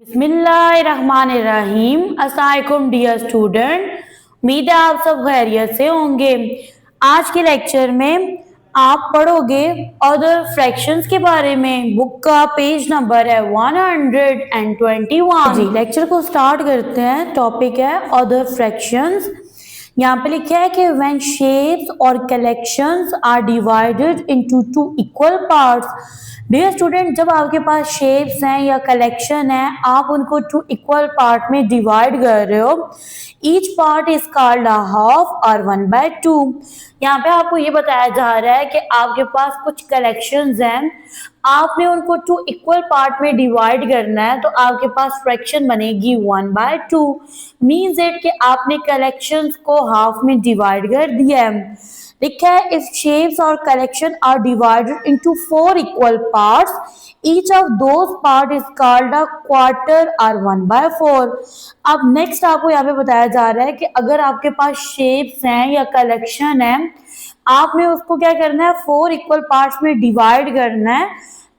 बिस्मिल्लाहिर्रहमानिर्रहीम। अस्सलामुअलैकुम dear student, उम्मीद है आप सब खैरियत से होंगे। आज के लेक्चर में आप पढ़ोगे अदर फ्रैक्शंस के बारे में। बुक का पेज नंबर है 121 जी। लेक्चर को स्टार्ट करते हैं। टॉपिक है अदर फ्रैक्शंस। यहाँ पे लिखा है कि व्हेन शेप्स और collections are divided into two equal parts. Dear student, जब आपके पास शेप्स हैं या कलेक्शन है, आप उनको टू इक्वल पार्ट में डिवाइड कर रहे हो। Each part is called a half और 1/2। यहाँ पे आपको ये बताया जा रहा है कि आपके पास कुछ कलेक्शंस हैं, आपने उनको टू इक्वल पार्ट में डिवाइड करना है, तो आपके पास फ्रैक्शन बनेगी 1/2। मीन्स इट कि आपने कलेक्शंस को हाफ में डिवाइड कर दिया है। लिखा है if shapes or collection are divided into 4 equal parts, each of those part is called a quarter or 1/4। अब नेक्स्ट आपको यहाँ पे बताया जा रहा है कि अगर आपके पास शेप्स हैं या कलेक्शन है, आपने उसको क्या करना है, 4 इक्वल पार्ट्स में डिवाइड करना है,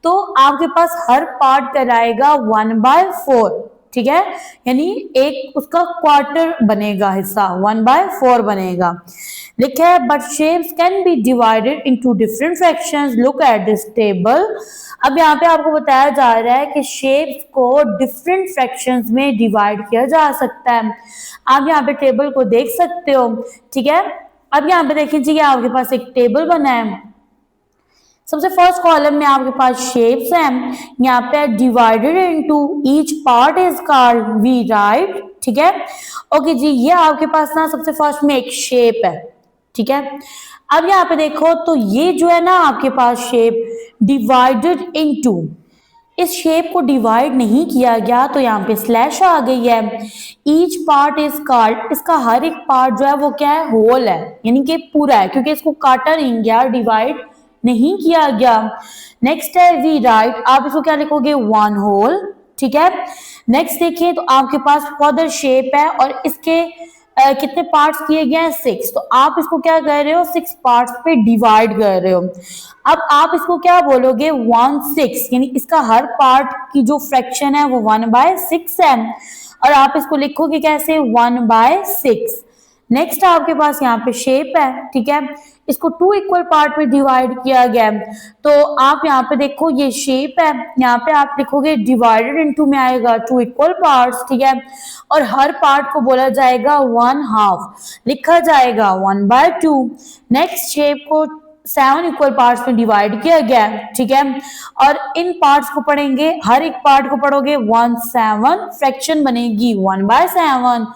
तो आपके पास हर पार्ट कहलाएगा 1/4। ठीक है, यानी एक उसका क्वार्टर बनेगा, हिस्सा 1/4 बनेगा। लिखा है but shapes can be divided into different fractions, look at this table. अब यहाँ पे आपको बताया जा रहा है कि शेप्स को डिफरेंट फ्रैक्शंस में डिवाइड किया जा सकता है। आप यहाँ पे टेबल को देख सकते हो। ठीक है, अब यहाँ पे देखिए जी, आपके पास एक टेबल बना है। सबसे फर्स्ट कॉलम में आपके पास शेप्स हैं, यहाँ पे divided into each part is called we right. ठीक है, ओके जी, ये आपके पास ना सबसे फर्स्ट में एक शेप है। ठीक है, अब यहाँ पे देखो तो ये जो है ना आपके पास शेप डिवाइडेड इनटू, इस शेप को डिवाइड नहीं किया गया तो यहाँ पे स्लैश आ गई है। ईच पार्ट इज कॉल्ड, इसका हर एक पार्ट जो है वो क्या है, होल है, यानी कि पूरा है, क्योंकि इसको काटा नहीं गया, डिवाइड नहीं किया गया। नेक्स्ट है वी राइट, आप इसको क्या लिखोगे, वन होल। ठीक है, नेक्स्ट देखिए तो आपके पास फर्दर शेप है और इसके कितने पार्ट्स किए गए हैं, 6, तो आप इसको क्या कर रहे हो, 6 पार्ट्स पे डिवाइड कर रहे हो। अब आप इसको क्या बोलोगे, 1/6, यानी इसका हर पार्ट की जो फ्रैक्शन है वो 1/6 है, और आप इसको लिखोगे कैसे, 1/6। नेक्स्ट आपके पास यहाँ पे शेप है। ठीक है, इसको 2 इक्वल पार्ट में डिवाइड किया गया है, तो आप यहाँ पे देखो ये शेप है, यहाँ पे आप लिखोगे डिवाइडेड इनटू में आएगा 2 इक्वल पार्ट्स। ठीक है, और हर पार्ट को बोला जाएगा 1/2, लिखा जाएगा 1/2। नेक्स्ट शेप को 7 इक्वल पार्ट्स में डिवाइड किया गया है। ठीक है, और इन पार्ट्स को पढ़ेंगे, हर एक पार्ट को पढ़ोगे 1/7, फ्रैक्शन बनेगी 1/7।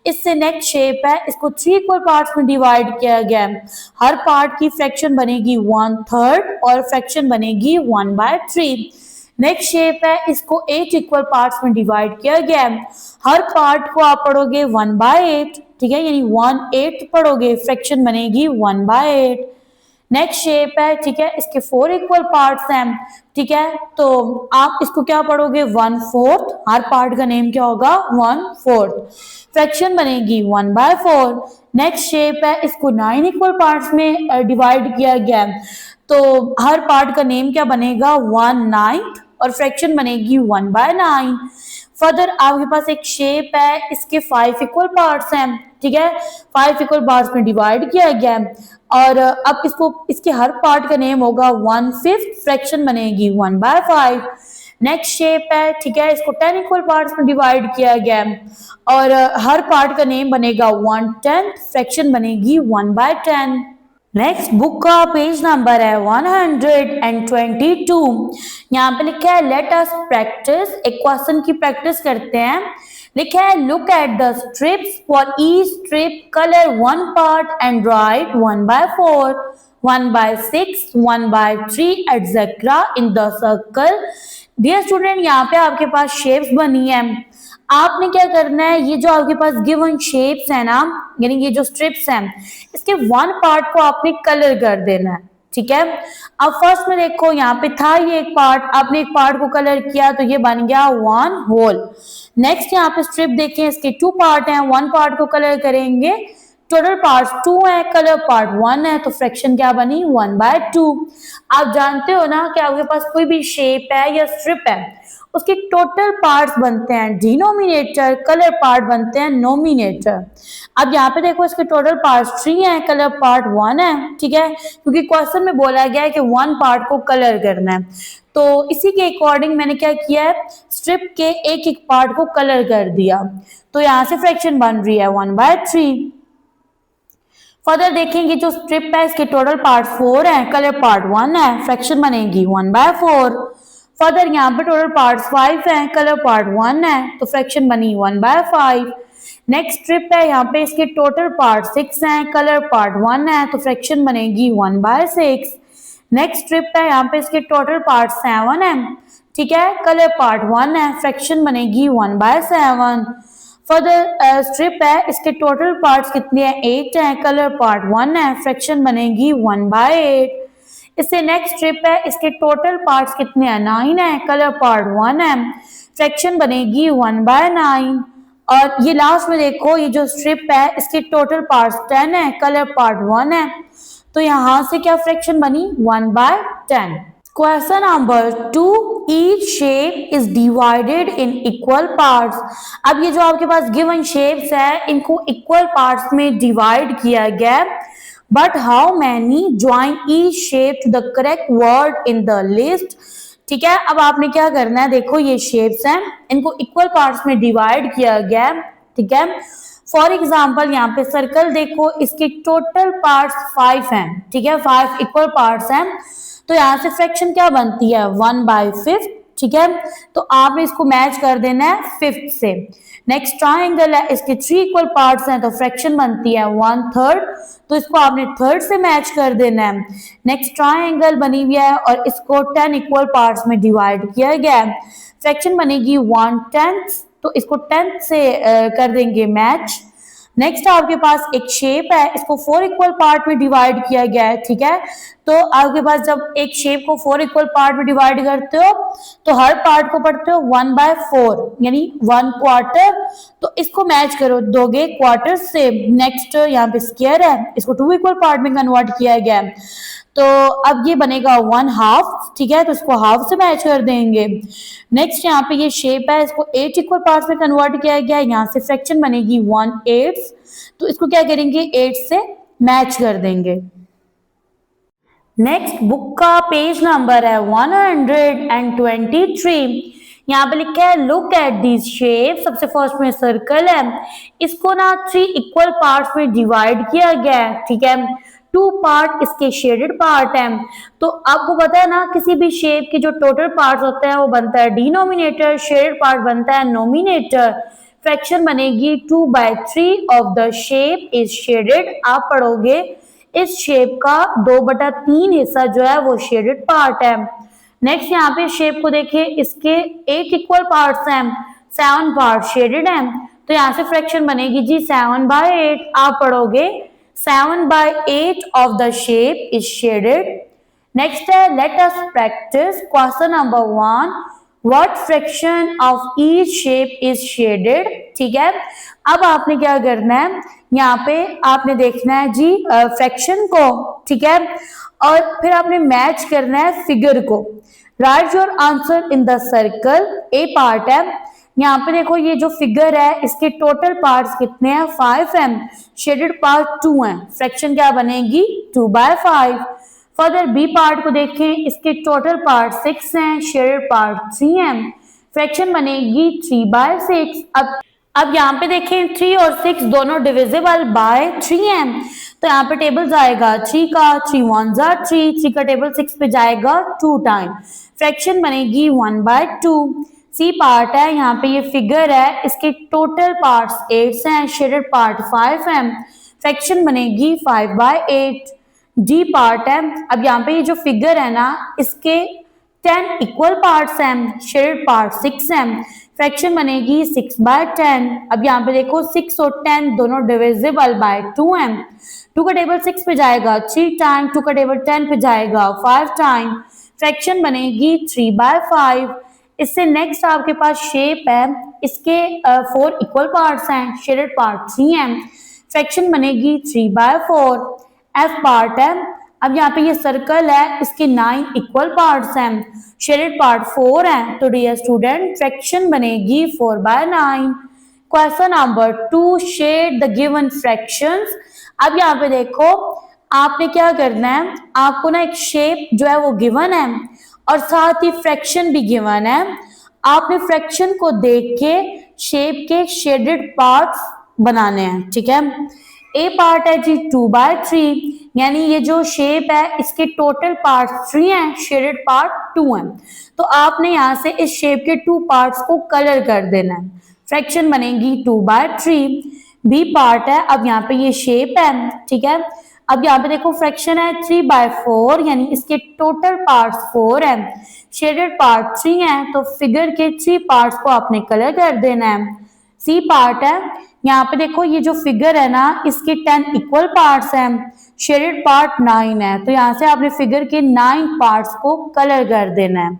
इससे नेक्स्ट शेप है, इसको 3 इक्वल पार्ट्स में डिवाइड किया गया है, हर पार्ट की फ्रैक्शन बनेगी 1/3 और फ्रैक्शन बनेगी 1/3। नेक्स्ट शेप है, इसको 8 इक्वल पार्ट्स में डिवाइड किया गया है, हर पार्ट को आप पढ़ोगे 1/8। ठीक है, यानी 1/8 पढ़ोगे, फ्रैक्शन बनेगी 1/8। नेक्स्ट शेप है, ठीक है, इसके 4 इक्वल पार्ट्स हैं। ठीक है, तो आप इसको क्या पढ़ोगे, 1/4, हर पार्ट का नेम क्या होगा, 1/4, फ्रैक्शन बनेगी 1/4। नेक्स्ट शेप है, इसको 9 इक्वल पार्ट्स में डिवाइड किया गया है, तो हर पार्ट का नेम क्या बनेगा, 1/9 और फ्रैक्शन बनेगी 1/9। फर्दर आपके पास एक शेप है, इसके 5 इक्वल पार्ट्स हैं। ठीक है, 5 इक्वल पार्ट्स में डिवाइड किया गया है, और अब इसको, इसके हर पार्ट का नेम होगा 1/5, फ्रैक्शन बनेगी 1/5। नेक्स्ट शेप है, ठीक है, इसको 10 इक्वल पार्ट्स में डिवाइड किया गया है, और हर पार्ट का नेम बनेगा 1/10, फ्रैक्शन बनेगी 1/10। नेक्स्ट बुक का पेज नंबर है 122। यहाँ पे लिखा है लेट अस प्रैक्टिस, एक क्वेश्चन की प्रैक्टिस करते हैं। लिखा है look at the strips, for each strip colour 1 part and write 1/4, 1/6, 1/3 etcetera in the circle. Dear student, यहाँ पे आपके पास शेप्स बनी है, आपने क्या करना है, ये जो आपके पास गिवन शेप्स है ना, यानी ये जो स्ट्रिप्स हैं, इसके 1 पार्ट को आपने कलर कर देना है। ठीक है, अब फर्स्ट में देखो यहाँ पे था ये एक पार्ट, आपने एक पार्ट को कलर किया तो ये बन गया 1 होल। नेक्स्ट यहाँ पे स्ट्रिप देखें, इसके 2 पार्ट हैं, 1 पार्ट को कलर करेंगे, टोटल पार्ट्स 2 है, कलर पार्ट 1 है, तो फ्रैक्शन क्या बनी 1/2। आप जानते हो ना कि आपके पास कोई भी शेप है या स्ट्रिप है, उसके टोटल पार्ट्स बनते हैं डिनोमिनेटर, कलर पार्ट बनते हैं नोमिनेटर। अब यहाँ पे देखो इसके टोटल पार्ट्स 3 हैं, कलर पार्ट 1 है, ठीक है, क्योंकि क्वेश्चन में बोला गया है कि 1 पार्ट को कलर करना है, तो इसी के अकॉर्डिंग मैंने क्या किया है, स्ट्रिप के एक एक पार्ट को कलर कर दिया, तो यहाँ से फ्रैक्शन बन रही है 1/3। फर्दर देखेंगे जो स्ट्रिप है इसके टोटल पार्ट 4 है, कलर पार्ट 1 है, फ्रैक्शन बनेगी 1/4। फर्दर यहाँ पे टोटल पार्ट्स 5 है, कलर पार्ट 1 है, तो फ्रैक्शन बनी 1/5। नेक्स्ट स्ट्रिप है, यहाँ पे इसके टोटल पार्ट 6 हैं, कलर पार्ट 1 है, तो फ्रैक्शन बनेगी 1/6। नेक्स्ट स्ट्रिप है, यहाँ पे इसके टोटल पार्ट 7 है, ठीक है, कलर पार्ट 1 है, फ्रैक्शन बनेगी 1/7। फर्दर स्ट्रिप है, इसके टोटल पार्ट्स कितने हैं 8 हैं, कलर पार्ट 1 है, फ्रैक्शन बनेगी 1/8। इससे नेक्स्ट स्ट्रिप है, इसके टोटल पार्ट्स कितने हैं 9 है, कलर पार्ट 1 है, फ्रैक्शन बनेगी 1/9। और ये लास्ट में देखो ये जो स्ट्रिप है इसके टोटल पार्ट्स 10 है, कलर पार्ट 1 है, तो यहां से क्या फ्रैक्शन बनी 1/10। Question number 2, each shape is divided in equal parts. अब ये जो आपके पास गिवन शेप्स है इनको इक्वल पार्ट्स में डिवाइड किया गया, but how many join each shape to the correct word in the list. ठीक है, अब आपने क्या करना है, देखो ये शेप्स हैं इनको इक्वल पार्ट्स में डिवाइड किया गया, ठीक है। फॉर एग्जाम्पल यहाँ पे सर्कल देखो, इसके टोटल पार्ट्स 5 हैं, ठीक है, 5 इक्वल पार्ट्स हैं, तो यहाँ से फ्रैक्शन क्या बनती है 1/5, ठीक है, तो आपने इसको मैच कर देना है 5th से। नेक्स्ट ट्राइंगल है, इसके 3 इक्वल पार्ट्स हैं, तो फ्रैक्शन बनती है 1/3, तो इसको आपने 3rd से मैच कर देना है। नेक्स्ट ट्राइंगल बनी हुई है और इसको 10 इक्वल पार्ट्स में डिवाइड किया गया है, फ्रैक्शन बनेगी 1/10, तो इसको 10th से कर देंगे मैच। नेक्स्ट आपके पास एक शेप है, इसको 4 इक्वल पार्ट में डिवाइड किया गया है, ठीक है, तो आपके पास जब एक शेप को 4 इक्वल पार्ट में डिवाइड करते हो तो हर पार्ट को पढ़ते हो 1/4 यानी 1/4, तो इसको मैच करो दोगे क्वार्टर से। नेक्स्ट यहाँ पे स्क्वायर है, इसको 2 इक्वल पार्ट में कन्वर्ट किया गया है, तो अब ये बनेगा 1/2, ठीक है, तो इसको हाफ से मैच कर देंगे। नेक्स्ट यहाँ पे ये शेप है, इसको 8 इक्वल पार्ट्स में कन्वर्ट किया गया है, यहाँ से फ्रैक्शन बनेगी 1/8, तो इसको क्या करेंगे 8 से मैच कर देंगे। नेक्स्ट बुक का पेज नंबर है 123। यहाँ पे लिखा है लुक एट दिस शेप, सबसे फर्स्ट में सर्कल है, इसको ना 3 इक्वल पार्ट्स में डिवाइड किया गया है, ठीक है, 2 पार्ट इसके शेडेड पार्ट है, तो आपको पता है ना किसी भी शेप के जो टोटल पार्ट्स होते हैं वो बनता है डिनोमिनेटर, शेडेड पार्ट बनता है नोमिनेटर। फ्रैक्शन बनेगी 2/3 of the shape is shaded. आप पढ़ोगे इस शेप का 2/3 हिस्सा जो है वो शेडेड पार्ट है। नेक्स्ट यहाँ पे शेप को देखिए, इसके 8 इक्वल पार्ट्स हैं, 7 पार्ट शेडेड हैं, तो यहाँ से फ्रैक्शन बनेगी जी 7/8। आप पढ़ोगे 7/8 of the shape is shaded. Next है let us practice question number 1. What fraction of each shape is shaded? ठीक है, अब आपने क्या करना है, यहाँ पे आपने देखना है जी फ्रैक्शन को, ठीक है, और फिर आपने मैच करना है फिगर को। Right your answer in the circle. A part है, यहाँ पे देखो ये जो फिगर है इसके टोटल पार्ट्स कितने हैं 5 हैं, शेडेड पार्ट 2 हैं, फ्रैक्शन क्या बनेगी 2/5। फर्दर बी पार्ट को देखें, इसके टोटल पार्ट 6 हैं, शेडेड पार्ट 3 हैं, फ्रैक्शन बनेगी 3/6। अब यहाँ पे देखें 3 और 6 दोनों डिविजिबल बाय 3 हैं, तो यहाँ पे टेबल जाएगा 3 का, 3 1 जा 3 का टेबल 6 पे जाएगा 2 टाइम, फ्रैक्शन बनेगी 1/2। सी पार्ट है, यहाँ पे ये फिगर है, इसके टोटल पार्ट्स 8 हैं, शेडेड पार्ट 5 हैं, फ्रैक्शन बनेगी 5/8। डी पार्ट है, अब यहाँ पे ये जो फिगर है ना इसके 10 इक्वल पार्ट्स हैं, शेडेड पार्ट 6 हैं, फ्रैक्शन बनेगी 6/10। अब यहाँ पे देखो 6 और 10 दोनों डिविजिबल बाय 2 हैं, 2 का टेबल 6 पे जाएगा 3 टाइम, 2 का टेबल 10 पे जाएगा 5 टाइम, फ्रैक्शन बनेगी 3/5। इससे नेक्स्ट आपके पास शेप है, इसके 4 इक्वल पार्ट्स हैं, शेडेड पार्ट 3 हैं, फ्रैक्शन बनेगी 3/4। एफ पार्ट है, अब यहाँ पे ये सर्कल है, इसके 9 इक्वल पार्ट्स हैं, शेडेड पार्ट 4 है, तो डियर स्टूडेंट फ्रैक्शन बनेगी 4/9। Question number 2, shade the given fractions. अब यहाँ पे देखो आपने क्या करना है, आपको ना एक शेप जो है वो गिवन है और साथ ही फ्रैक्शन भी गिवन है। आपने फ्रैक्शन को देख के शेप के शेडेड पार्ट्स बनाने हैं, ठीक है। ए पार्ट है जी 2/3, यानी ये जो शेप है इसके टोटल पार्ट 3 हैं, शेडेड पार्ट 2 हैं। तो आपने यहाँ से इस शेप के 2 पार्ट्स को कलर कर देना है, फ्रैक्शन बनेगी 2/3। बी पार्ट है, अब यहाँ पे ये शेप है, ठीक है। अब यहाँ पे देखो फ्रैक्शन है 3/4, यानी इसके टोटल पार्ट्स 4 हैं, शेडेड पार्ट 3 है, तो फिगर के 3 पार्ट्स को आपने कलर कर देना है। सी पार्ट है, यहाँ पे देखो ये जो फिगर है ना इसके 10 इक्वल पार्ट्स हैं, शेडेड पार्ट 9 है, तो यहाँ से आपने फिगर के 9 पार्ट्स को कलर कर देना है।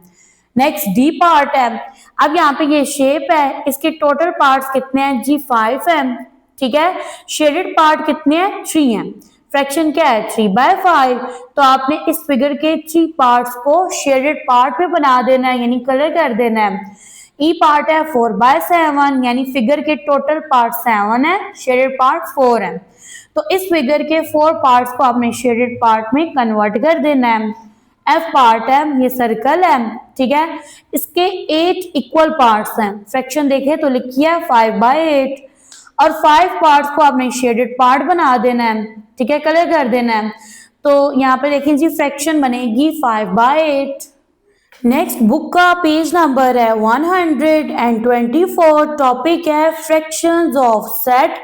नेक्स्ट डी पार्ट है, अब यहाँ पे ये शेप है, इसके टोटल पार्ट्स कितने हैं जी 5 है, ठीक है। शेडेड पार्ट कितने हैं 3 हैं, फ्रैक्शन क्या है 3/5, तो आपने इस फिगर के 3 पार्ट्स को शेडेड पार्ट में बना देना है, यानी कलर कर देना है। ई पार्ट है 4/7, यानी फिगर के टोटल पार्ट 7 है, शेडेड पार्ट 4 है, तो इस फिगर के 4 पार्ट्स को आपने शेडेड पार्ट में कन्वर्ट कर देना है। एफ पार्ट है, ये सर्कल है, ठीक है, इसके 8 इक्वल पार्ट्स हैं, फ्रैक्शन देखे तो लिखिए 5/8, और 5 पार्ट्स को आपने शेडेड पार्ट बना देना है, ठीक है, कलर कर देना है। तो यहाँ पे देखें जी फ्रैक्शन बनेगी 5/8। नेक्स्ट बुक का पेज नंबर है 124, टॉपिक है फ्रैक्शंस ऑफ सेट।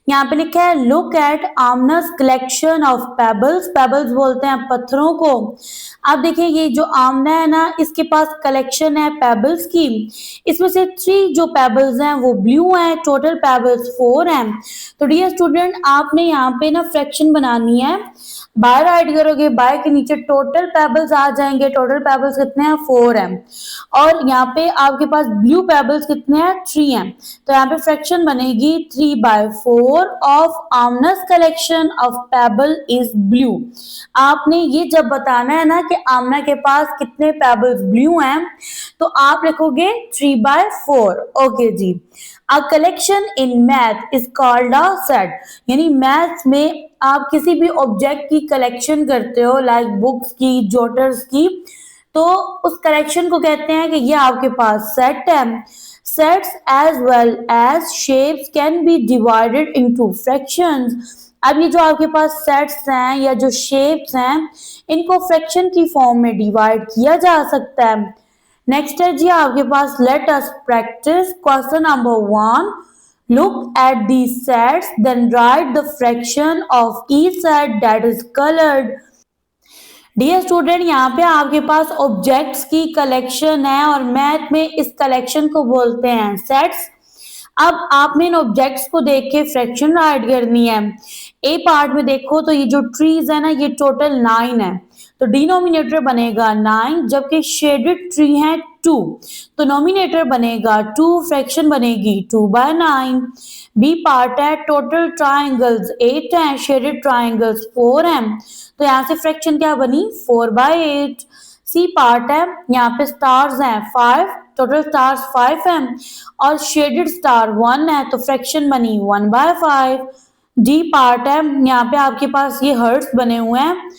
यहाँ पे लिखा है look at Amna's collection of pebbles, pebbles बोलते हैं पत्थरों को। आप देखिए ये जो आमना है ना इसके पास कलेक्शन है पेबल्स की, इसमें से 3 जो पेबल्स हैं वो ब्लू हैं, टोटल पेबल्स 4 हैं। तो डियर स्टूडेंट आपने यहाँ पे ना फ्रैक्शन बनानी है, बाय राइट करोगे, बाय के नीचे टोटल पेबल्स आ जाएंगे, टोटल पेबल्स कितने हैं 4 हैं, और यहाँ पे आपके पास ब्लू पेबल्स कितने हैं 3 हैं, तो यहाँ पे फ्रैक्शन बनेगी 3/4 of Amna's collection of pebble is blue. आपने ये जब बताना है ना कि आमना के पास कितने पेबल्स ब्लू हैं, तो आप लिखोगे 3/4। ओके जी, a collection in math is called a set, यानी मैथ्स में आप किसी भी ऑब्जेक्ट की कलेक्शन करते हो, लाइक बुक्स की, जोटर्स की, तो उस कलेक्शन को कहते हैं कि ये आपके पास सेट है। Sets as well as shapes can be divided into fractions. अब ये जो आपके पास सेट्स हैं या जो शेप्स हैं इनको फ्रैक्शन की फॉर्म में डिवाइड किया जा सकता है। नेक्स्ट है जी आपके पास let us practice question number 1। Look at these sets, then write the fraction of each set that is colored. Dear student यहाँ पे आपके पास ऑब्जेक्ट्स की कलेक्शन है और मैथ में इस कलेक्शन को बोलते हैं सेट्स। अब आपने इन ऑब्जेक्ट्स को देख के फ्रैक्शन राइट करनी है। ए पार्ट में देखो तो ये जो ट्रीज है ना ये टोटल 9 है, तो डिनोमिनेटर बनेगा 9, जबकि शेडेड ट्री है 2, तो नोमिनेटर बनेगा 2, फ्रैक्शन बनेगी 2/9। बी पार्ट है टोटल ट्राइंगल्स 8 हैं, शेडेड ट्राइंगल्स 4 हैं, तो यहाँ से फ्रैक्शन क्या बनी 4/8। सी पार्ट है, यहाँ पे स्टार्स हैं 5, टोटल स्टार्स 5 हैं और शेडेड स्टार 1 है, तो फ्रैक्शन बनी 1/5। डी पार्ट है, यहाँ पे आपके पास ये हर्ट्स बने हुए हैं,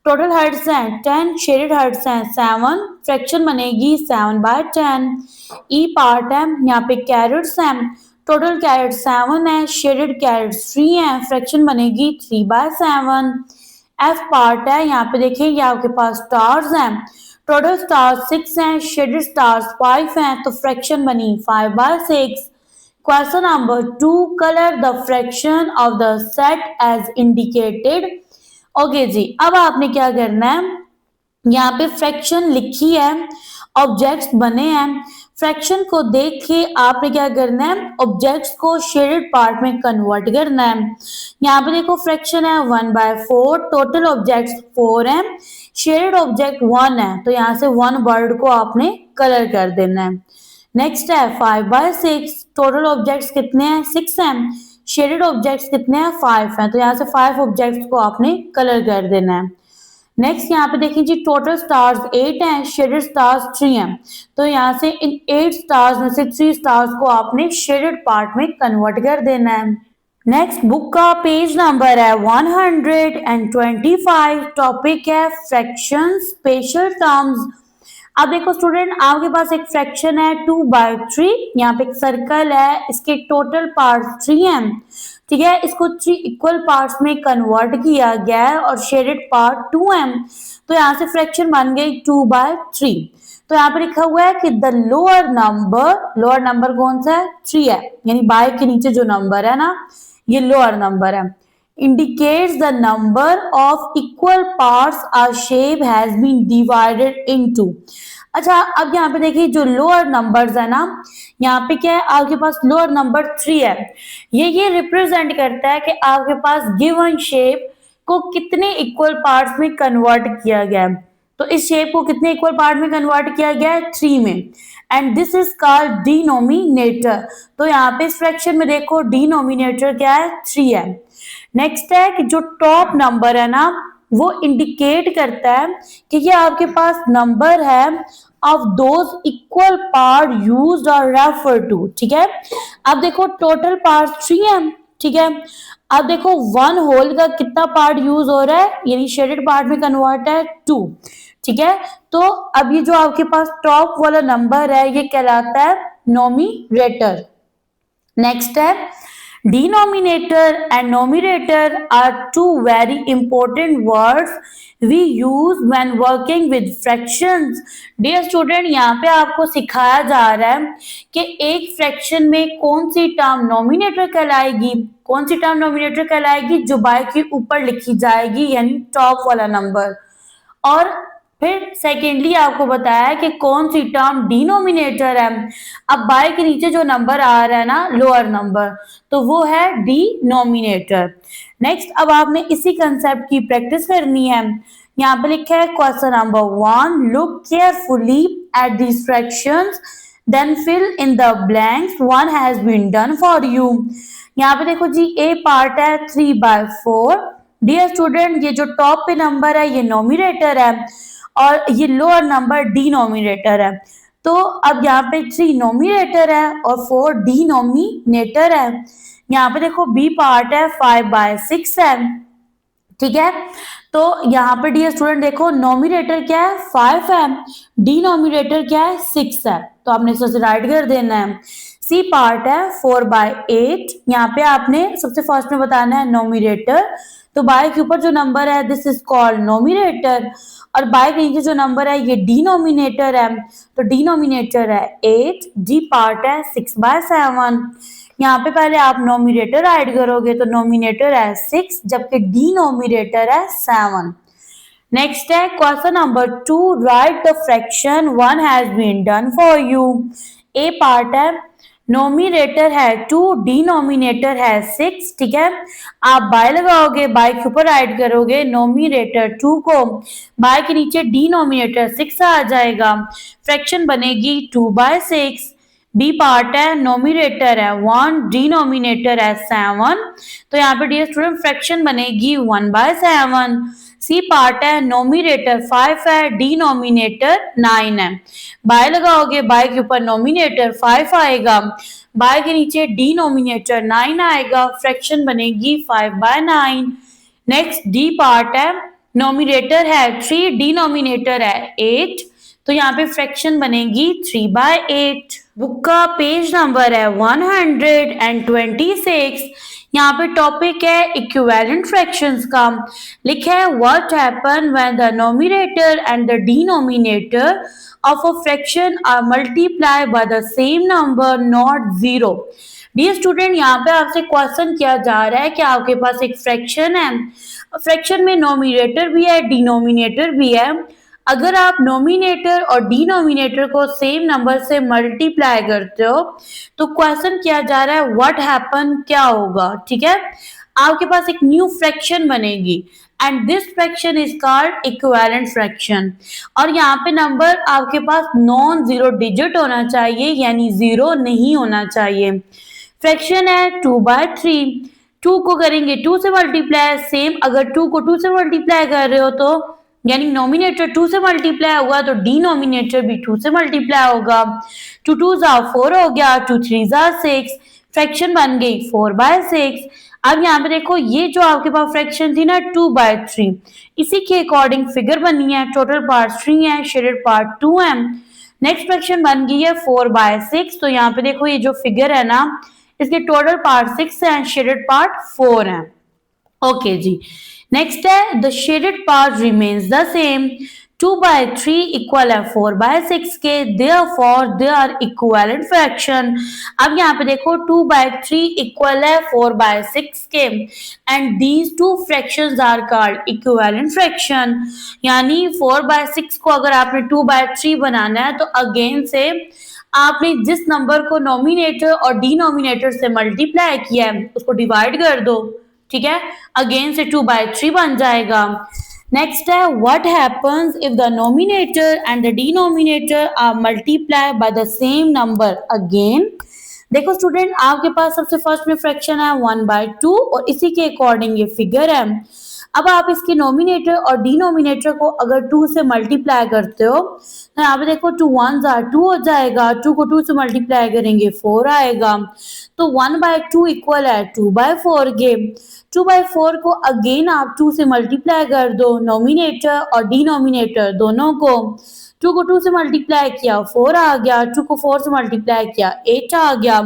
टोटल हर्ट्स हैं 10, शेडेड हर्ट्स हैं 7, फ्रैक्शन बनेगी 7/10। ई पार्ट है, यहाँ पे कैरेट्स हैं, टोटल कैरेट 7 है, शेडेड कैरेट 3 है, फ्रैक्शन बनेगी 3/7। एफ पार्ट है, यहाँ पे देखिए ये आपके पास स्टार्स हैं, टोटल स्टार्स 6 हैं, शेडेड स्टार्स 5 हैं, तो फ्रैक्शन बनी 5/6। Question number 2, colour the fraction of the set as indicated. Okay जी, अब आपने क्या करना है, यहाँ पे फ्रैक्शन लिखी है, ऑब्जेक्ट्स बने हैं, फ्रैक्शन को देख के आपने क्या करना है, ऑब्जेक्ट्स को शेडेड पार्ट में कन्वर्ट करना है। यहाँ पे देखो फ्रैक्शन है 1/4, टोटल ऑब्जेक्ट्स 4 हैं, शेडेड ऑब्जेक्ट 1 है, तो यहाँ से 1 बर्ड को आपने कलर कर देना है। नेक्स्ट है 5/6, टोटल ऑब्जेक्ट्स कितने हैं 6 हैं, शेडेड ऑब्जेक्ट्स कितने हैं, 5 हैं, तो यहाँ से 5 ऑब्जेक्ट्स को आपने कलर कर देना है। नेक्स्ट यहाँ पे देखिए जी, टोटल स्टार्स 8 हैं, शेडेड स्टार्स 3 हैं, तो यहाँ से इन 8 स्टार्स में से 3 स्टार्स को आपने शेडेड पार्ट में कन्वर्ट कर देना है। नेक्स्ट बुक का पेज नंबर है 125, टॉपिक है फ्रैक्शन स्पेशल टर्म्स। अब देखो स्टूडेंट, आपके पास एक फ्रैक्शन है 2/3, यहाँ पे एक सर्कल है, इसके टोटल पार्ट्स 3 हैं, ठीक है, इसको 3 इक्वल पार्ट्स में कन्वर्ट किया गया है और शेडेड पार्ट 2 है, तो यहाँ से फ्रैक्शन बन गई 2/3। तो यहाँ पे लिखा हुआ है कि द लोअर नंबर कौन सा है, 3 है, यानी बाय के नीचे जो नंबर है ना, ये लोअर नंबर है, indicates the number of equal parts a shape has been divided into। अच्छा, अब यहाँ पे देखिए जो लोअर नंबर्स है ना, यहाँ पे क्या है, आपके पास लोअर नंबर 3 है, ये रिप्रेजेंट करता है कि आपके पास गिवन शेप को कितने इक्वल पार्ट्स में कन्वर्ट किया गया है। तो इस शेप को कितने इक्वल पार्ट में कन्वर्ट किया गया है, 3 में, and this is called denominator. तो यहाँ पे इस फ्रैक्शन में देखो डिनोमिनेटर क्या है, 3 है। नेक्स्ट है कि जो टॉप नंबर है ना, वो इंडिकेट करता है कि ये आपके पास नंबर है of those equal part used और रेफर टू, ठीक है। अब देखो टोटल पार्ट 3 है, ठीक है, अब देखो 1 होल का कितना पार्ट यूज हो रहा है, यानी शेडेड पार्ट में कन्वर्ट है 2, ठीक है। तो अब ये जो आपके पास टॉप वाला नंबर है, ये कहलाता है नोमिनेटर। नेक्स्ट है denominator and numerator are two very important words we use when working with fractions। dear student, यहाँ पे आपको सिखाया जा रहा है कि एक फ्रैक्शन में कौन सी टर्म नोमिनेटर कहलाएगी, कौन सी टर्म नोमिनेटर कहलाएगी, जो बाय के ऊपर लिखी जाएगी, यानी टॉप वाला नंबर। और फिर सेकेंडली आपको बताया है कि कौन सी टर्म डिनोमिनेटर है। अब बाय के नीचे जो नंबर आ रहा है ना, लोअर नंबर, तो वो है डिनोमिनेटर। नेक्स्ट, अब आपने इसी कंसेप्ट की प्रैक्टिस करनी है। यहाँ पे लिखा है question number 1, look carefully at these fractions then fill in the blanks, one has been done for you. यहाँ पे देखो जी, ए पार्ट है 3/4। डियर स्टूडेंट, ये जो टॉप पे नंबर है ये नोमिनेटर है और ये लोअर नंबर डिनोमिनेटर है। तो अब यहाँ पे 3 नोमिनेटर है और 4 डिनोमिनेटर है। यहाँ पे देखो बी पार्ट है 5/6 है, ठीक है। तो यहाँ पे डियर स्टूडेंट देखो, नोमिनेटर क्या है, 5 है, डिनोमिनेटर क्या है, 6 है, तो आपने इसे राइट कर देना है। सी पार्ट है 4/8, यहाँ पे आपने सबसे फर्स्ट में बताना है नोमिनेटर, तो बाय के ऊपर जो नंबर है दिस इज कॉल्ड नोमिनेटर, और बाय के नीचे जो नंबर है ये डिनोमिनेटर है, तो डिनोमिनेटर है 8, डी पार्ट है 6/7। यहाँ पे पहले आप नोमिनेटर ऐड करोगे तो नोमिनेटर है 6, जबकि डिनोमिनेटर है 7। नेक्स्ट है question number 2, write the fraction one has been done for you. A part है, नोमिनेटर है 2, डिनोमिनेटर है 6, ठीक है। आप बाय लगाओगे, बाय के ऊपर ऐड करोगे नोमिनेटर 2 को, बाय के नीचे डिनोमिनेटर 6 आ जाएगा, फ्रैक्शन बनेगी 2/6। बी पार्ट है, नोमिनेटर है 1, डिनोमिनेटर है 7, तो यहाँ पे डियर स्टूडेंट फ्रैक्शन बनेगी 1/7। सी पार्ट है, नोमिनेटर 5 है, डिनोमिनेटर 9 है, बाय लगाओगे, बाय के ऊपर नोमिनेटर 5 आएगा, बाय के नीचे डिनोमिनेटर 9 आएगा, फ्रैक्शन बनेगी 5/9। नेक्स्ट डी पार्ट है, नोमिनेटर है 3, डिनोमिनेटर है 8, तो यहाँ पे फ्रैक्शन बनेगी 3/8। बुक का पेज नंबर है 126। यहाँ पे टॉपिक है इक्विवेलेंट फ्रैक्शंस का। लिखा है what happen when the numerator and the denominator of a fraction are multiply by the same number not 0। Dear student, यहाँ पे आपसे क्वेश्चन किया जा रहा है कि आपके पास एक फ्रैक्शन है, फ्रैक्शन में नोमिनेटर भी है, डिनोमिनेटर भी है। अगर आप नोमिनेटर और डिनोमिनेटर को सेम नंबर से मल्टीप्लाई करते हो तो क्वेश्चन किया जा रहा है व्हाट हैपन, क्या होगा, ठीक है। आपके पास एक न्यू फ्रैक्शन बनेगी and this fraction is called equivalent fraction, और यहाँ पे नंबर आपके पास नॉन जीरो डिजिट होना चाहिए, यानी 0 नहीं होना चाहिए। फ्रैक्शन है 2/3, 2 को करेंगे 2 से मल्टीप्लाई, सेम अगर 2 को 2 से मल्टीप्लाई कर रहे हो तो यानी नॉमिनेटर 2 से मल्टीप्लाई हुआ तो डिनोमिनेटर भी 2 से मल्टीप्लाई होगा। 2 2 4 हो गया, 2 3 6, फ्रैक्शन बन गई 4/6। अब यहाँ पे देखो ये जो आपके पास फ्रैक्शन थी ना 2/3, इसी के अकॉर्डिंग फिगर बनी है, टोटल पार्ट 3 है, शेडेड पार्ट 2 है। नेक्स्ट फ्रैक्शन बन गई है 4/6, तो यहाँ पे देखो ये जो फिगर है ना इसके टोटल पार्ट 6 है, शेडेड पार्ट 4 है। ओके जी, नेक्स्ट है the shaded part remains the same, 2/3 equal है 4/6 के, therefore they are equivalent fraction. अब यहाँ पे देखो 2/3 इक्वल है 4/6 के and these two fractions are called equivalent fraction. यानी 4/6 को अगर आपने 2/3 बनाना है तो अगेन से आपने जिस नंबर को नॉमिनेटर और डिनोमिनेटर से मल्टीप्लाई किया है उसको डिवाइड कर दो, ठीक है, अगेन से 2/3 बन जाएगा। नेक्स्ट है what happens if the numerator and the denominator are multiply by the same number. Again देखो स्टूडेंट, आपके पास सबसे फर्स्ट में फ्रैक्शन है 1/2 और इसी के अकॉर्डिंग ये फिगर है। अब आप इसके नॉमिनेटर और डिनोमिनेटर को अगर 2 से मल्टीप्लाई करते हो तो यहाँ पे देखो 2 1s are 2 हो जाएगा, 2 को 2 से मल्टीप्लाई करेंगे 4 आएगा, तो 1/2 इक्वल है 2/4 के। 2/4 को अगेन आप 2 से मल्टीप्लाई कर दो, नॉमिनेटर और डिनोमिनेटर दोनों को। 2 को 2 से मल्टीप्लाई किया 4 आ गया, 2 को 4 से मल्टीप्लाई किया 8 आ गया।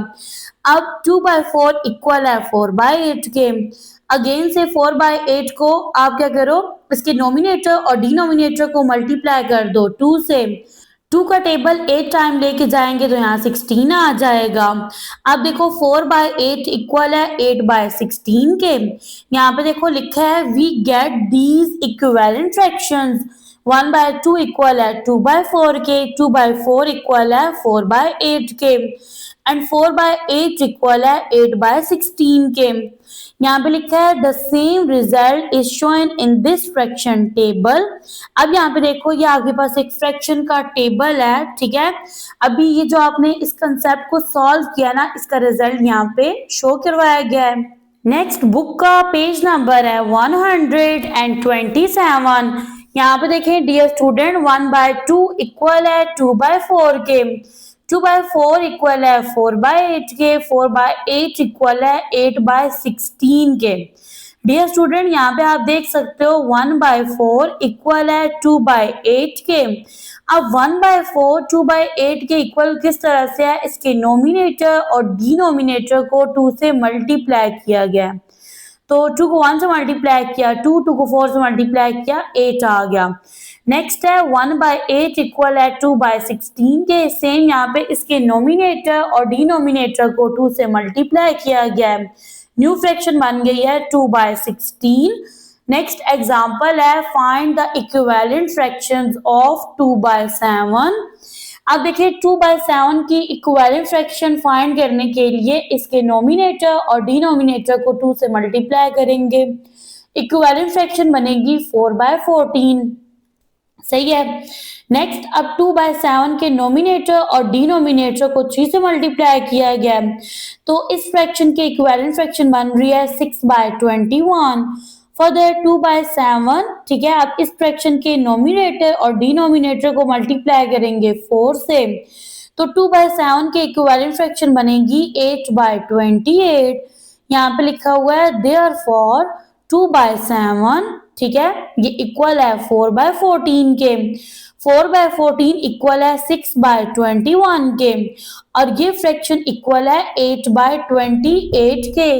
अब 2/4 इक्वल है 4/8 के। अगेन से 4/8 को आप क्या करो, इसके नॉमिनेटर और डिनोमिनेटर को मल्टीप्लाई कर दो 2 से। 2 का टेबल 8 टाइम लेके जाएंगे तो यहाँ 16 आ जाएगा। अब देखो 4/8 इक्वल है 8/16 के। यहाँ पे देखो लिखा है we get these equivalent fractions. 1/2 equal है 2/4 के, 2/4 इक्वल है 4/8 के एंड 4/8 इक्वल है 8/16 के। यहाँ पे लिखा है the same result is shown in this fraction table. अब यहाँ पे देखो ये आपके पास एक फ्रैक्शन का टेबल है, ठीक है। अभी ये जो आपने इस कंसेप्ट को सॉल्व किया ना, इसका रिजल्ट यहाँ पे शो करवाया गया है। नेक्स्ट बुक का पेज नंबर है 127। यहाँ पे देखें डियर स्टूडेंट 1/2 इक्वल है 2/4 के, 2/4 इक्वल है 4/8 के, 4/8 इक्वल है 8/16 के। डियर स्टूडेंट यहाँ पे आप देख सकते हो 1/4 इक्वल है 2/8 के। अब 1/4 2/8 के इक्वल किस तरह से है, इसके नॉमिनेटर और डिनोमिनेटर को 2 से मल्टीप्लाई किया गया है। तो 2 को 1 से मल्टीप्लाई किया 2, 2 को 4 से मल्टीप्लाई किया 8 आ गया। नेक्स्ट है 1/8 इक्वल है 2/16 के। सेम यहाँ पे इसके नॉमिनेटर और डिनोमिनेटर को 2 से मल्टीप्लाई किया गया है, न्यू फ्रैक्शन बन गई है 2/16। नेक्स्ट एग्जांपल है find the equivalent fractions of 2/7। अब देखिए 2/7 की इक्विवेलेंट फ्रैक्शन फाइंड करने के लिए इसके नॉमिनेटर और डिनोमिनेटर को 2 से मल्टीप्लाई करेंगे, इक्विवेलेंट फ्रैक्शन बनेगी 4/14। सही है। नेक्स्ट अब 2/7 के नॉमिनेटर और डिनोमिनेटर को 3 से मल्टीप्लाई किया गया, तो इस फ्रैक्शन के इक्विवेलेंट फ्रैक्शन बन रही है 6/21। फर्दर 2/7, ठीक है, अब इस फ्रैक्शन के नॉमिनेटर और डिनोमिनेटर को मल्टीप्लाई करेंगे 4 से, तो 2/7 के इक्विवेलेंट फ्रैक्शन बनेगी 8/28। यहाँ पे लिखा हुआ है देयरफॉर 2/7, ठीक है, ये इक्वल है 4/14 के, 4/14 इक्वल है 6/21 के और ये फ्रैक्शन इक्वल है 8/28 के।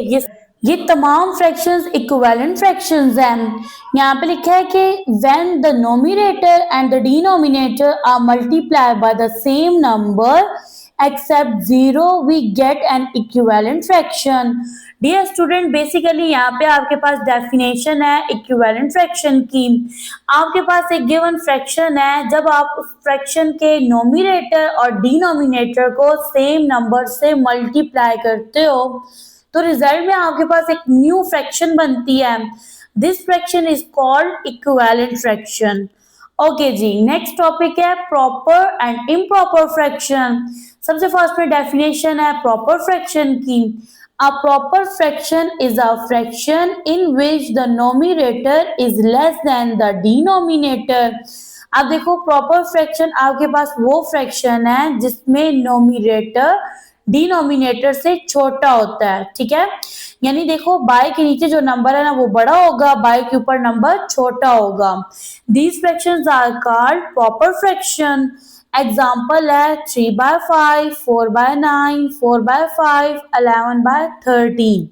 ये तमाम फ्रैक्शंस इक्विवेलेंट फ्रैक्शंस हैं। यहाँ पे लिखा है कि when the numerator and the denominator are multiplied by the same number except 0 we get an equivalent fraction. Dear student, basically यहाँ पे आपके पास डेफिनेशन है इक्विवेलेंट फ्रैक्शन की। आपके पास एक गिवन फ्रैक्शन है, जब आप उस फ्रैक्शन के नॉमिनेटर और डिनोमिनेटर को सेम नंबर से मल्टीप्लाई करते हो तो रिजल्ट में आपके पास एक न्यू फ्रैक्शन बनती है। This fraction is called equivalent fraction. Okay जी, नेक्स्ट टॉपिक है प्रॉपर एंड इम्प्रॉपर फ्रैक्शन। सबसे फर्स्ट में डेफिनेशन है प्रॉपर फ्रैक्शन की। A proper fraction is a fraction in which the numerator is less than the denominator. अब देखो proper fraction आपके पास वो फ्रैक्शन है जिसमें नोमिनेटर डिनोमिनेटर से छोटा होता है, ठीक है। यानी देखो बाय के नीचे जो नंबर है ना वो बड़ा होगा, बाय के ऊपर नंबर छोटा होगा। These fractions are called proper fraction. Example है 3/5, 4/9, 4/5, 11/13।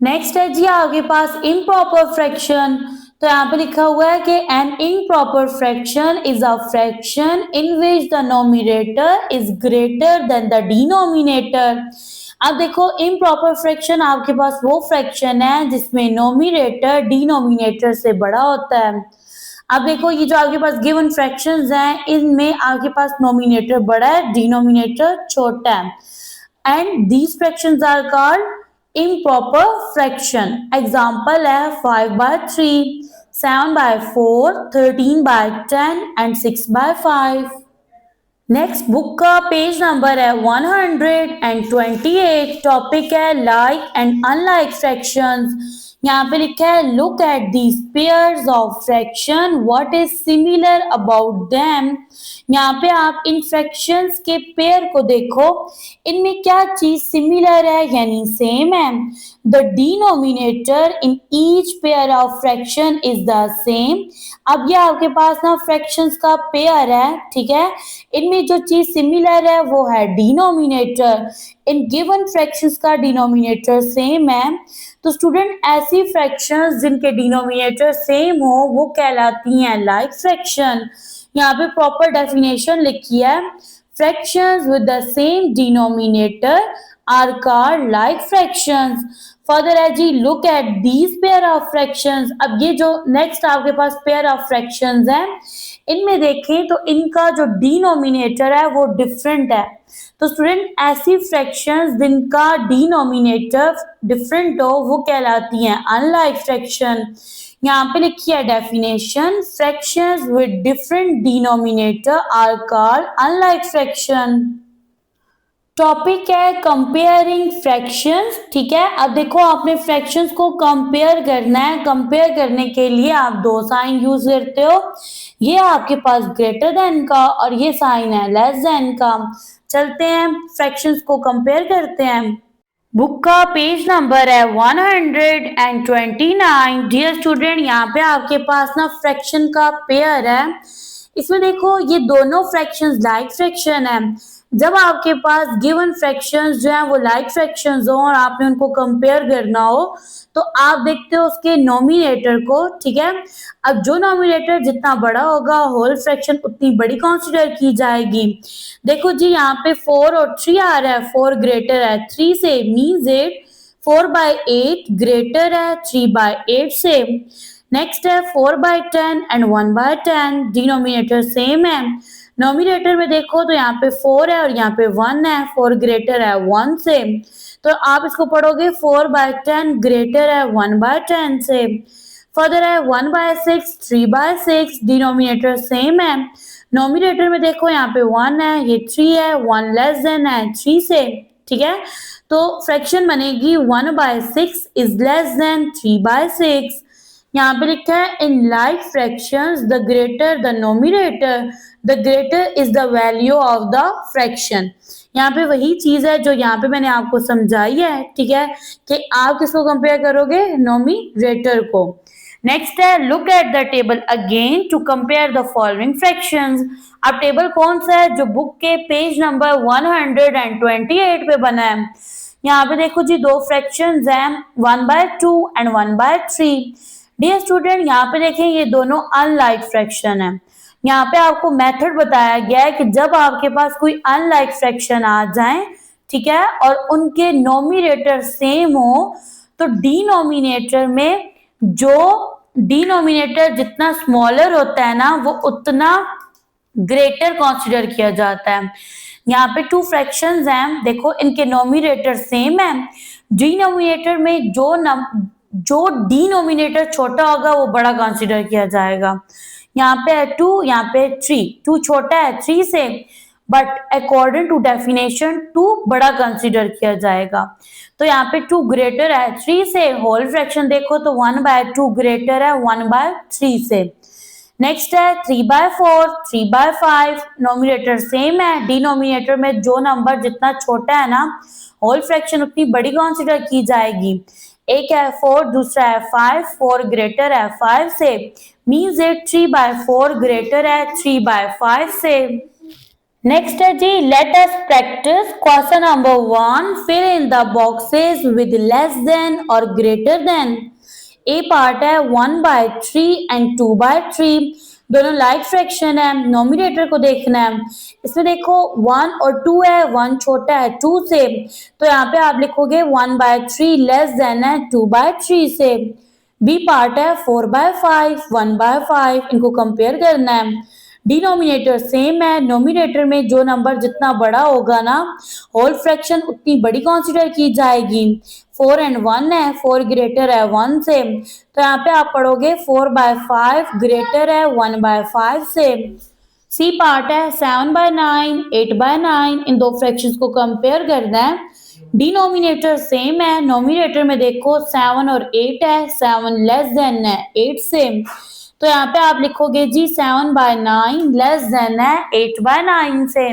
नेक्स्ट है जी आपके पास इम्प्रॉपर फ्रैक्शन। तो यहाँ पे लिखा हुआ है कि an improper fraction is a fraction in which the numerator is greater than the denominator. अब देखो इम्प्रॉपर फ्रैक्शन आपके पास वो फ्रैक्शन है जिसमें नोमिनेटर डिनोमिनेटर से बड़ा होता है। अब देखो ये जो आपके पास गिवन फ्रैक्शंस हैं इनमें आपके पास नोमिनेटर बड़ा है, डिनोमिनेटर छोटा है, and these fractions are called improper fraction। Example है 5/3, 7/4, 13/10 एंड 6/5। नेक्स्ट बुक का पेज नंबर है 128। टॉपिक है लाइक एंड अनलाइक फ्रैक्शंस। यहाँ पे लिखा है look at these pairs of fraction what is similar about them. यहाँ पे आप इन फ्रैक्शंस के पेयर को देखो, इनमें क्या चीज सिमिलर है यानी सेम है। The denominator in each pair of fraction is the same. अब ये आपके पास ना फ्रैक्शंस का पेयर है, ठीक है। इनमें जो चीज सिमिलर है वो है डिनोमिनेटर। इन गिवन फ्रैक्शंस का डिनोमिनेटर सेम है। तो स्टूडेंट ऐसी फ्रैक्शंस जिनके डिनोमिनेटर सेम हो वो कहलाती हैं लाइक फ्रैक्शन। यहाँ पे प्रॉपर डेफिनेशन लिखी है fractions with the same denominator are called like fractions. Further है जी look at these pair of fractions. अब ये जो नेक्स्ट आपके पास पेयर ऑफ फ्रैक्शंस हैं इनमें देखें तो इनका जो डिनोमिनेटर है वो डिफरेंट है। तो स्टूडेंट ऐसी फ्रैक्शंस जिनका डिनोमिनेटर डिफरेंट हो वो कहलाती हैं अनलाइक फ्रैक्शन। यहाँ पे लिखी है definition fractions with different denominator are called unlike fraction. Topic है कंपेयरिंग फ्रैक्शंस, ठीक है। अब देखो आपने फ्रैक्शंस को कंपेयर करना है। कंपेयर करने के लिए आप दो साइन यूज करते हो, ये आपके पास ग्रेटर देन का और ये साइन है लेस देन का। चलते हैं फ्रैक्शंस को कंपेयर करते हैं। बुक का पेज नंबर है 129। डियर स्टूडेंट यहाँ पे आपके पास ना फ्रैक्शन का पेयर है। इसमें देखो ये दोनों फ्रैक्शंस लाइक फ्रैक्शन है। जब आपके पास गिवन फ्रैक्शंस जो है वो लाइक फ्रैक्शंस हो और आपने उनको कंपेयर करना हो तो आप देखते हो उसके नोमिनेटर को, ठीक है। अब जो नोमिनेटर जितना बड़ा होगा होल फ्रैक्शन उतनी बड़ी कंसीडर की जाएगी। देखो जी यहाँ पे 4 और 3 आ रहा है, 4 ग्रेटर है 3 से, मीन्स 8। 4/8 ग्रेटर है 3/8 से। नेक्स्ट है 4/10 एंड 1/10, डिनोमिनेटर सेम है। नोमिनेटर में देखो तो यहाँ पे 4 है और यहाँ पे 1 है, 4 ग्रेटर है 1 से। तो आप इसको पढ़ोगे 4/10 ग्रेटर है 1/10 से। फर्दर है 1/6, 3/6, डिनोमिनेटर सेम है। नोमिनेटर में देखो यहाँ पे 1 है, ये 3 है, 1 लेस देन है 3 से, ठीक है। तो फ्रैक्शन बनेगी 1/6 इज लेस देन 3/6। यहाँ पे लिखा है in like fractions the greater the nominator the greater is the value of the fraction. यहाँ पे वही चीज है जो यहाँ पे मैंने आपको समझाई है, ठीक है, कि आप किसको कंपेयर करोगे, नोमिनेटर को। नेक्स्ट है look at the table again to compare the following fractions. अब टेबल कौन सा है, जो बुक के पेज नंबर 128 पे बना है। यहाँ पे देखो जी दो फ्रैक्शंस हैं 1/2 एंड 1/3। डियर स्टूडेंट यहाँ पे देखें ये दोनों अनलाइक फ्रैक्शन है। यहाँ पे आपको मेथड बताया गया है कि जब आपके पास कोई अनलाइक फ्रैक्शन आ जाए, ठीक है, और उनके नोमिनेटर सेम हो तो डिनोमिनेटर में जो डिनोमिनेटर जितना स्मॉलर होता है ना वो उतना ग्रेटर कंसीडर किया जाता है। यहाँ पे 2 फ्रैक्शंस हैं, देखो इनके नोमिनेटर सेम है। डिनोमिनेटर में जो डिनोमिनेटर छोटा होगा वो बड़ा कंसीडर किया जाएगा। यहाँ पे 2, यहाँ पे 3, 2 छोटा है 3 से, बट अकॉर्डिंग टू डेफिनेशन 2 बड़ा कंसिडर किया जाएगा। तो यहाँ पे 2 ग्रेटर है 3 से, होल फ्रैक्शन देखो तो 1/2 ग्रेटर है 1/3 से। नेक्स्ट है 3/4, 3/5, नोमिनेटर सेम है, डिनोमिनेटर में जो नंबर जितना छोटा है ना होल फ्रैक्शन उतनी बड़ी कंसिडर की जाएगी। एक है 4, दूसरा है 5, 4 ग्रेटर है 5 से, मीन्स इट 3/4 ग्रेटर है 3/5 से। नेक्स्ट है जी, let us practice question number 1, fill in the boxes with less than और ग्रेटर देन। ए पार्ट है 1/3 एंड 2/3, दोनों लाइक फ्रैक्शन है, नोमिनेटर को देखना है। इसमें देखो 1 और 2 है, 1 छोटा है 2 से, तो यहाँ पे आप लिखोगे 1/3 लेस देन है 2/3 से। बी पार्ट है 4/5, 1/5, इनको कंपेयर करना है। डिनोमिनेटर सेम है, नोमिनेटर में जो नंबर जितना बड़ा होगा ना होल फ्रैक्शन उतनी बड़ी कंसीडर की जाएगी। 4 एंड 1 है, 4 ग्रेटर है 1 से, तो यहाँ पे आप पढ़ोगे 4/5 ग्रेटर है 1/5 से। सी पार्ट है 7/9, 8/9, इन दो फ्रैक्शंस को कंपेयर करना है। डिनोमिनेटर सेम है, नोमिनेटर में देखो 7 और 8 है, 7 लेस देन है 8 से, तो यहाँ पे आप लिखोगे जी 7/9 लेस देन है 8/9 से।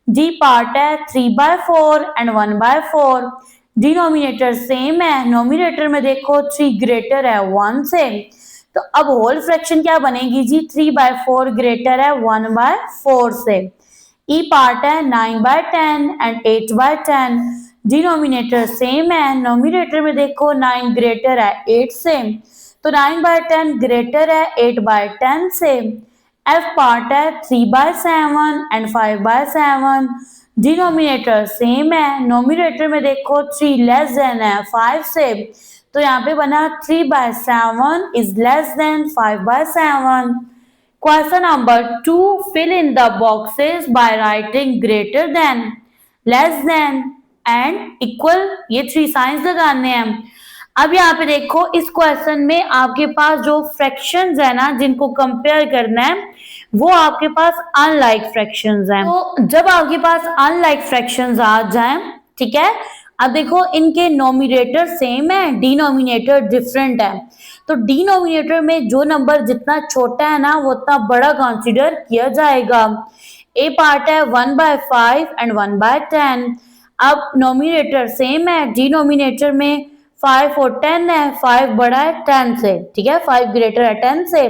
डी पार्ट है 3/4 एंड 1/4, डिनोमिनेटर सेम है, नोमिनेटर में देखो 3 ग्रेटर है 1 से, तो अब होल फ्रैक्शन क्या बनेगी जी 3/4 ग्रेटर है 1/4 से। ई पार्ट है 9/10 एंड 8/10, डिनोमिनेटर सेम है, नोमिनेटर में देखो 9 ग्रेटर है 8 से, तो 9/10 ग्रेटर है 8/10 से। एफ पार्ट है 3/7 एंड 5/7, डिनोमिनेटर सेम है, नोमिनेटर में देखो 3 लेस देन है 5 से, तो यहाँ पे बना 3/7 is less than 5/7। Question number 2, fill in the boxes by writing greater than, less than and equal, ये 3 साइंस लगाने हैं। अब यहाँ पे देखो इस क्वेश्चन में आपके पास जो फ्रैक्शंस है ना जिनको कंपेयर करना है वो आपके पास अनलाइक फ्रैक्शंस हैं। तो जब आपके पास अनलाइक फ्रैक्शंस आ जाएं, ठीक है, अब देखो इनके नोमिनेटर सेम है, डिनोमिनेटर डिफरेंट है, तो डिनोमिनेटर में जो नंबर जितना छोटा है ना वो उतना बड़ा कंसीडर किया जाएगा। ए पार्ट है 1/5 एंड 1/10, अब नोमिनेटर सेम है, डिनोमिनेटर में 5 और 10 है, 5 बड़ा है 10 से, ठीक है, 5 ग्रेटर है 10 से,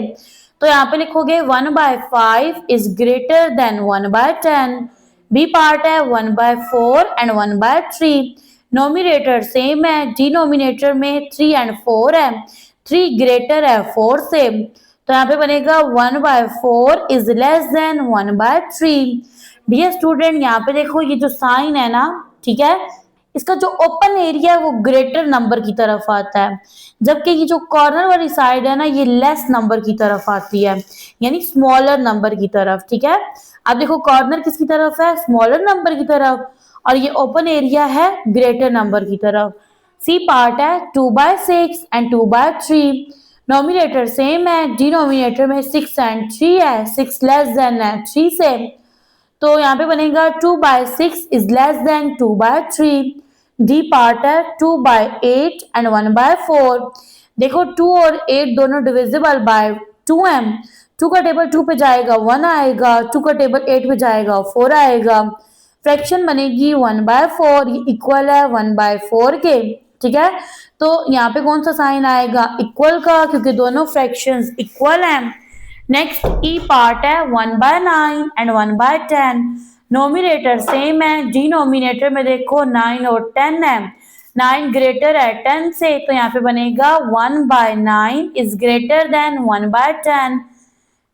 तो यहाँ पे लिखोगे 1/5 is greater than 1/10। B part है 1/4 एंड 1/3, नोमिनेटर सेम है, डिनोमिनेटर में 3 एंड 4 है, 3 ग्रेटर है 4 से, तो यहाँ पे बनेगा 1/4 is less than 1/3। Dear student, यहाँ पे देखो ये जो साइन है ना, ठीक है, इसका जो ओपन एरिया है वो ग्रेटर नंबर की तरफ आता है, जबकि ये जो कॉर्नर वाली साइड है ना ये लेस नंबर की तरफ आती है, यानी स्मॉलर नंबर की तरफ, ठीक है। अब देखो कॉर्नर किसकी तरफ है, स्मॉलर नंबर की तरफ, और ये ओपन एरिया है ग्रेटर नंबर की तरफ। सी पार्ट है 2/6 एंड 2/3, नोमिनेटर सेम है, डिनोमिनेटर में 6 एंड 3 है, 6 लेस देन है 3 से, तो यहाँ पे बनेगा 2/6 is less then 2/3। D part है 2/8 एंड 1/4, देखो 2 और 8 दोनों डिविजिबल बाय 2 है, 2 का टेबल 2 पे जाएगा 1 आएगा, 2 का टेबल 8 पे जाएगा 4 आएगा, फ्रैक्शन बनेगी 1/4, ये इक्वल है 1/4 के, ठीक है। तो यहाँ पे कौन सा साइन आएगा, इक्वल का, क्योंकि दोनों फ्रैक्शंस इक्वल हैं। नेक्स्ट ई पार्ट है 1/9 एंड 1/10, नोमिनेटर सेम है, डिनोमिनेटर में देखो 9 और 10 है, 9 ग्रेटर है 10 से, तो यहाँ पे बनेगा 1/9 is greater than 1/10।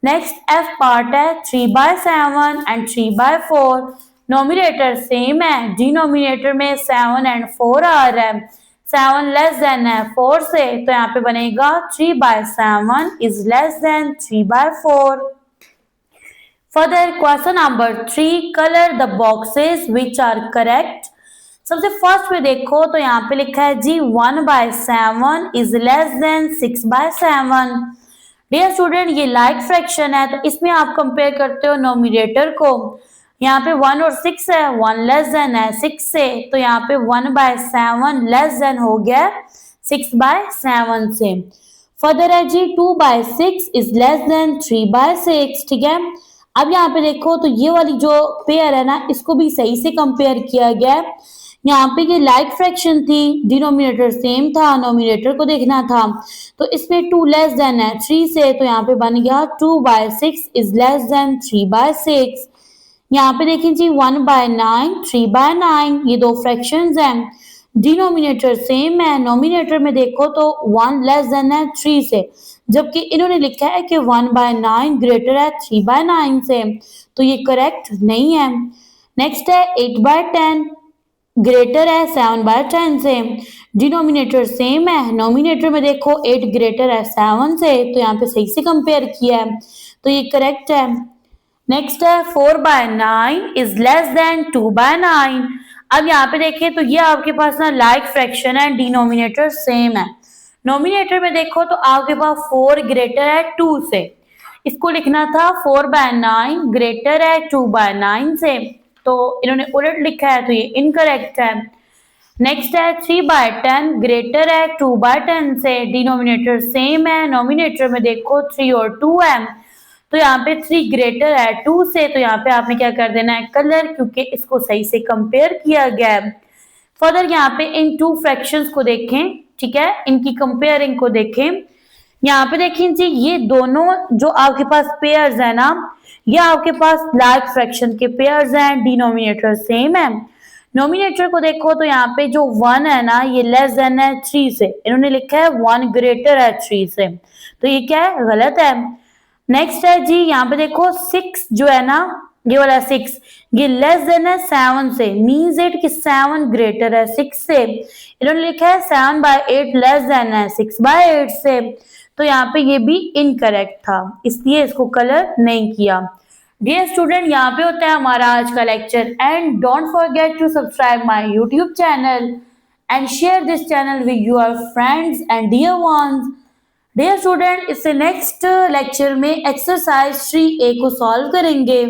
Next F part है 3/7 एंड 3/4, नोमिनेटर सेम है, डिनोमिनेटर में 7 एंड 4 आ रहा है, 7 लेस देन है 4 से, तो यहाँ पे बनेगा 3/7 is less than 3/4। Further question number 3, colour the boxes which are correct. सबसे फर्स्ट में देखो तो यहाँ पे लिखा है जी 1/7 is less than 6/7। Dear student, ये लाइक फ्रैक्शन है, तो इसमें आप कंपेयर करते हो नोमिनेटर को, यहाँ पे 1 और 6 है, 1 लेस देन है 6 से, तो यहाँ पे 1/7 लेस देन हो गया 6/7 से। फर्दर है जी 2/6 इज लेस देन 3/6, ठीक है। अब यहाँ पे देखो तो ये वाली जो पेयर है ना, इसको भी सही से कंपेयर किया गया है। यहाँ पे ये लाइक फ्रैक्शन थी, डिनोमिनेटर सेम था, नोमिनेटर को देखना था, तो इसमें 2 लेस देन है 3 से, तो यहाँ पे बन गया 2/6 इज लेस देन 3/6। यहाँ पे देखें जी 1/9 3/9, ये दो फ्रैक्शंस हैं, डिनोमिनेटर सेम है, नोमिनेटर में देखो तो 1 लेस देन है 3 से, जबकि इन्होंने लिखा है कि 1/9 ग्रेटर है 3/9 से, तो ये करेक्ट नहीं है। नेक्स्ट है 8/10 ग्रेटर है 7/10 से, डिनोमिनेटर सेम है, नोमिनेटर में देखो 8 ग्रेटर है 7 से, तो यहाँ पे सही से कंपेयर किया है, तो ये करेक्ट है। नेक्स्ट है 4/9 इज लेस देन 2/9। अब यहाँ पे देखें तो ये आपके पास ना लाइक फ्रैक्शन है, डिनोमिनेटर सेम है, नोमिनेटर में देखो तो आपके पास 4 ग्रेटर है 2 से, इसको लिखना था 4/9 ग्रेटर है 2/9 से, तो इन्होंने उलट लिखा है, तो ये इनकरेक्ट है। नेक्स्ट है 3/10 ग्रेटर है 2/10 से, डिनोमिनेटर सेम है, नोमिनेटर में देखो 3 और 2 है, तो यहाँ पे 3 ग्रेटर है 2 से, तो यहाँ पे आपने क्या कर देना है कलर, क्योंकि इसको सही से कंपेयर किया गया है। फर्दर यहाँ पे इन टू फ्रैक्शंस को देखें, ठीक है, इनकी कंपेयरिंग को देखें। यहाँ पे देखें जी ये दोनों जो आपके पास पेयर्स है ना, ये आपके पास लाइक फ्रैक्शन के पेयर्स हैं, डिनोमिनेटर सेम है। नोमिनेटर को देखो तो यहाँ पे जो 1 है ना, ये लेस देन है 3 से, इन्होंने लिखा है 1 ग्रेटर है 3 से, तो ये क्या है, गलत है। नेक्स्ट है जी यहाँ पे देखो 6 जो है ना, ये वाला 6 ये लेस देन है 7 से, मीन्स इट कि 7 ग्रेटर है 6 से, इन्होंने लिखा है 7/8 लेस देन है 6/8 से, तो यहाँ पे ये भी इनकरेक्ट था, इसलिए इसको कलर नहीं किया। डियर स्टूडेंट, यहाँ पे होता है हमारा आज का lecture, and don't forget to subscribe my YouTube channel and share this channel with your friends and dear ones. Dear student, इससे नेक्स्ट लेक्चर में एक्सरसाइज 3A को सॉल्व करेंगे।